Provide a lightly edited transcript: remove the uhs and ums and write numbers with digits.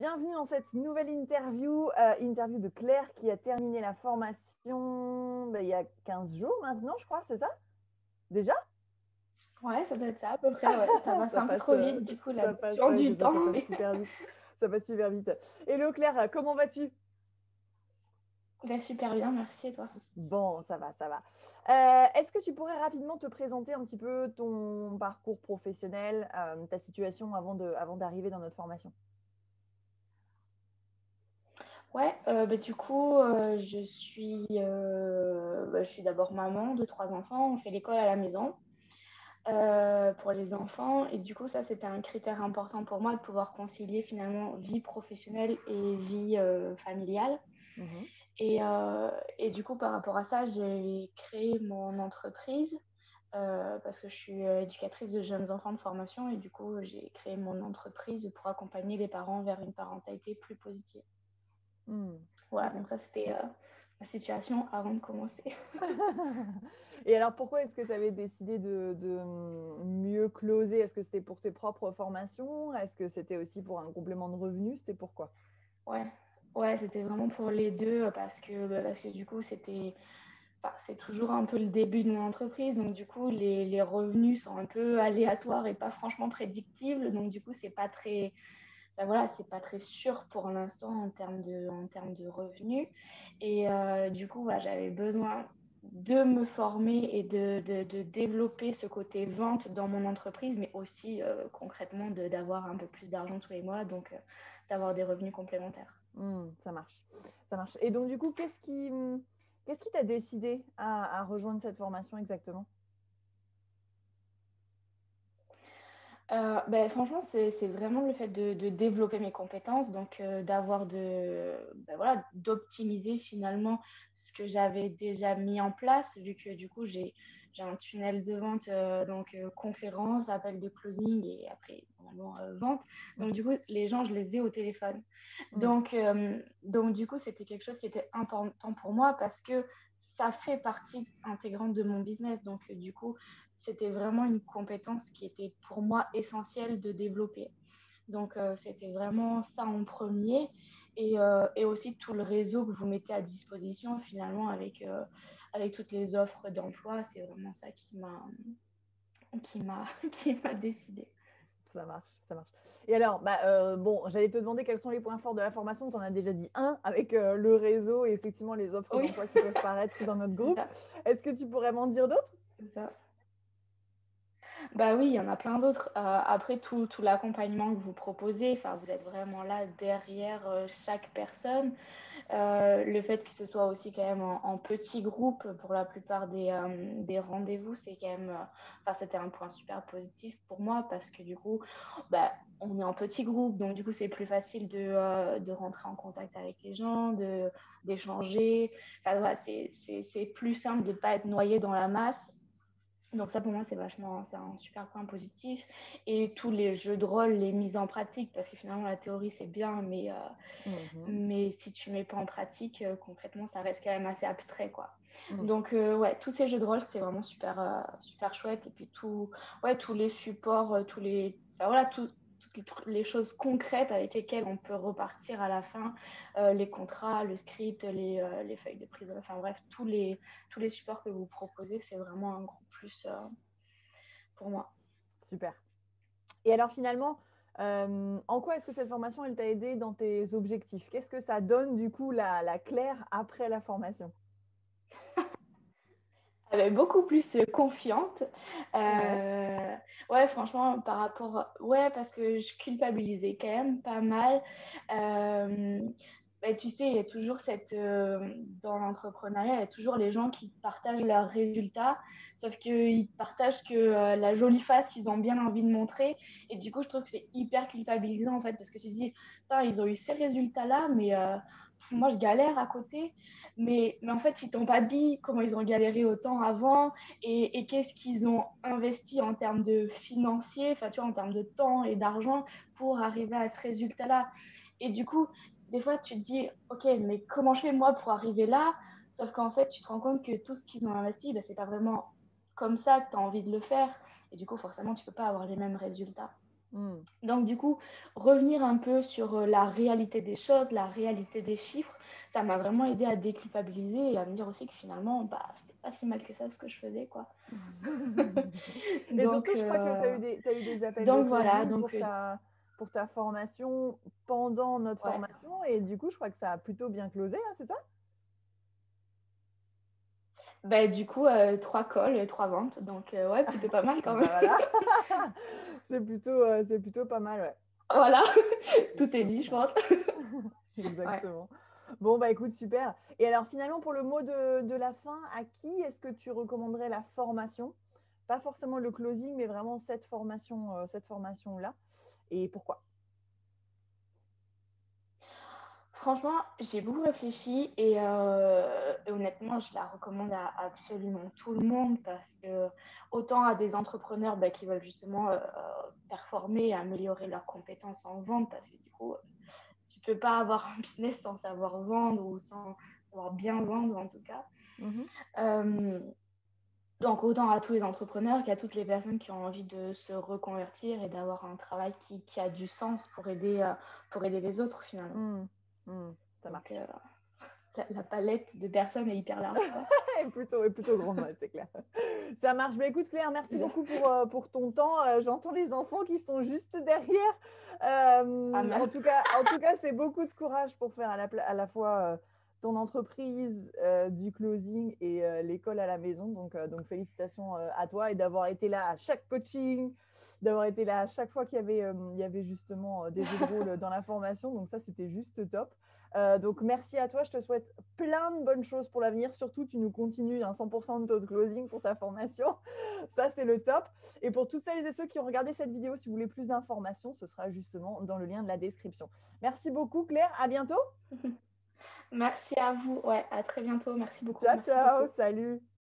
bienvenue dans cette nouvelle interview, interview de Claire qui a terminé la formation il y a 15 jours maintenant, je crois, c'est ça? Déjà? Ouais, ça doit être ça à peu près, ouais. Ça passe Ça un peu passe, trop vite, du coup, la ça passe, notion ouais, du c'est ça, ça temps. passe super vite. Ça passe super vite. Hello Claire, comment vas-tu? Bah, super bien, merci et toi. Bon, ça va, ça va. Est-ce que tu pourrais rapidement te présenter un petit peu ton parcours professionnel, ta situation avant d'arriver dans notre formation? Ouais, du coup, je suis d'abord maman de 3 enfants. On fait l'école à la maison pour les enfants. Et du coup, ça, c'était un critère important pour moi de pouvoir concilier finalement vie professionnelle et vie familiale. Mhm. Et du coup, par rapport à ça, j'ai créé mon entreprise parce que je suis éducatrice de jeunes enfants de formation et du coup, j'ai créé mon entreprise pour accompagner les parents vers une parentalité plus positive. Voilà, D'accord. donc ça, c'était ma situation avant de commencer. Et alors, pourquoi est-ce que tu avais décidé de mieux closer? Est-ce que c'était pour tes propres formations? Est-ce que c'était aussi pour un complément de revenus? C'était pourquoi? Ouais, ouais, c'était vraiment pour les deux parce que du coup, c'est toujours un peu le début de mon entreprise. Donc, du coup, les revenus sont un peu aléatoires et pas franchement prédictibles. Donc, du coup, c'est pas très, voilà, c'est pas très sûr pour l'instant en termes de revenus. Et du coup, voilà, j'avais besoin de me former et de développer ce côté vente dans mon entreprise, mais aussi concrètement d'avoir un peu plus d'argent tous les mois, donc d'avoir des revenus complémentaires. Ça marche. Ça marche. Et donc, du coup, qu'est-ce qui t'a décidé à rejoindre cette formation exactement? Franchement, c'est vraiment le fait de développer mes compétences, donc voilà, d'optimiser finalement ce que j'avais déjà mis en place, vu que du coup, j'ai un tunnel de vente, conférence, appel de closing et après, normalement, vente. Donc, Mhm. du coup, les gens, je les ai au téléphone. Mm. Donc du coup, c'était quelque chose qui était important pour moi parce que ça fait partie intégrante de mon business. Donc, du coup, c'était vraiment une compétence qui était pour moi essentielle de développer. Donc, c'était vraiment ça en premier. Et aussi tout le réseau que vous mettez à disposition finalement avec toutes les offres d'emploi. C'est vraiment ça qui m'a décidé. Ça marche, ça marche. Et alors, bon, j'allais te demander quels sont les points forts de la formation. Tu en as déjà dit un avec le réseau et effectivement les offres Oui, d'emploi qui peuvent paraître dans notre c'est groupe. ça. Est-ce que tu pourrais m'en dire d'autres? C'est ça. Bah oui, il y en a plein d'autres. Après, tout l'accompagnement que vous proposez, enfin, vous êtes vraiment là derrière chaque personne. Le fait que ce soit aussi quand même en petit groupe pour la plupart des rendez-vous, c'est quand même, c'était un point super positif pour moi parce que du coup, bah, on est en petit groupe, donc du coup, c'est plus facile de rentrer en contact avec les gens, d'échanger. Enfin, voilà, c'est plus simple de ne pas être noyé dans la masse. Donc ça pour moi c'est un super point positif et tous les jeux de rôle, les mises en pratique parce que finalement la théorie c'est bien Mhm. mais si tu mets pas en pratique concrètement ça reste quand même assez abstrait quoi. Mm. Donc ouais tous ces jeux de rôle c'est vraiment super chouette et puis tous les supports toutes les choses concrètes avec lesquelles on peut repartir à la fin, les contrats, le script, les feuilles de prise, enfin bref, tous les supports que vous proposez, c'est vraiment un gros plus pour moi. Super. Et alors finalement, en quoi est-ce que cette formation, elle t'a aidé dans tes objectifs? Qu'est-ce que ça donne du coup la Claire après la formation? Beaucoup plus confiante. Ouais. Ouais, franchement, ouais, parce que je culpabilisais quand même pas mal. Euh, Tu sais, il y a toujours dans l'entrepreneuriat, il y a toujours les gens qui partagent leurs résultats, sauf qu'ils partagent que la jolie face qu'ils ont bien envie de montrer. Et du coup, je trouve que c'est hyper culpabilisant, en fait, parce que tu te dis, putain, ils ont eu ces résultats-là, mais moi, je galère à côté. Mais en fait, ils t'ont pas dit comment ils ont galéré autant avant et qu'est-ce qu'ils ont investi en termes de financier, enfin, tu vois, en termes de temps et d'argent pour arriver à ce résultat-là. Et du coup, des fois, tu te dis, OK, mais comment je fais moi pour arriver là? Sauf qu'en fait, tu te rends compte que tout ce qu'ils ont investi, c'est pas vraiment comme ça que tu as envie de le faire. Et du coup, forcément, tu peux pas avoir les mêmes résultats. Mm. Donc, du coup, revenir un peu sur la réalité des choses, la réalité des chiffres, ça m'a vraiment aidé à déculpabiliser et à me dire aussi que finalement, bah, c'était pas si mal que ça ce que je faisais, quoi. Et surtout, Donc, je crois que tu as eu des appels de donc voilà, closing pour ta formation pendant notre ouais. formation. Et du coup, je crois que ça a plutôt bien closé, hein, c'est ça? Bah, du coup, 3 calls, 3 ventes. Donc, ouais, plutôt pas mal quand Bah même. voilà, c'est plutôt pas mal, ouais. Voilà, C'est tout est plutôt dit, pas je mal. pense. Ouais. Exactement. Bon, bah écoute, super. Et alors, finalement, pour le mot de la fin, à qui est-ce que tu recommanderais la formation? Pas forcément le closing, mais vraiment cette formation-là. Et pourquoi? Franchement, j'ai beaucoup réfléchi et honnêtement, je la recommande à absolument tout le monde parce que autant à des entrepreneurs bah, qui veulent justement performer et améliorer leurs compétences en vente parce que du coup, tu peux pas avoir un business sans savoir vendre ou sans savoir bien vendre en tout cas. Mhm. Euh, donc autant à tous les entrepreneurs qu'à toutes les personnes qui ont envie de se reconvertir et d'avoir un travail qui a du sens pour aider les autres finalement. Mm. Mm. Ça Donc marche. la palette de personnes est hyper large, quoi. Et plutôt grande, ouais, c'est clair. Ça marche. Mais écoute, Claire, merci beaucoup pour ton temps. J'entends les enfants qui sont juste derrière. Ah mince. En tout cas, c'est beaucoup de courage pour faire à la fois ton entreprise, du closing et l'école à la maison. Donc félicitations à toi et d'avoir été là à chaque coaching, d'avoir été là à chaque fois il y avait justement des jeux de rôle dans la formation. Donc ça, c'était juste top. Donc merci à toi, je te souhaite plein de bonnes choses pour l'avenir. Surtout, tu nous continues un 100% de taux de closing pour ta formation. Ça, c'est le top. Et pour toutes celles et ceux qui ont regardé cette vidéo, si vous voulez plus d'informations, ce sera justement dans le lien de la description. Merci beaucoup, Claire. À bientôt. Merci à vous. Ouais, à très bientôt. Merci beaucoup. Ciao, Merci ciao. beaucoup. Salut.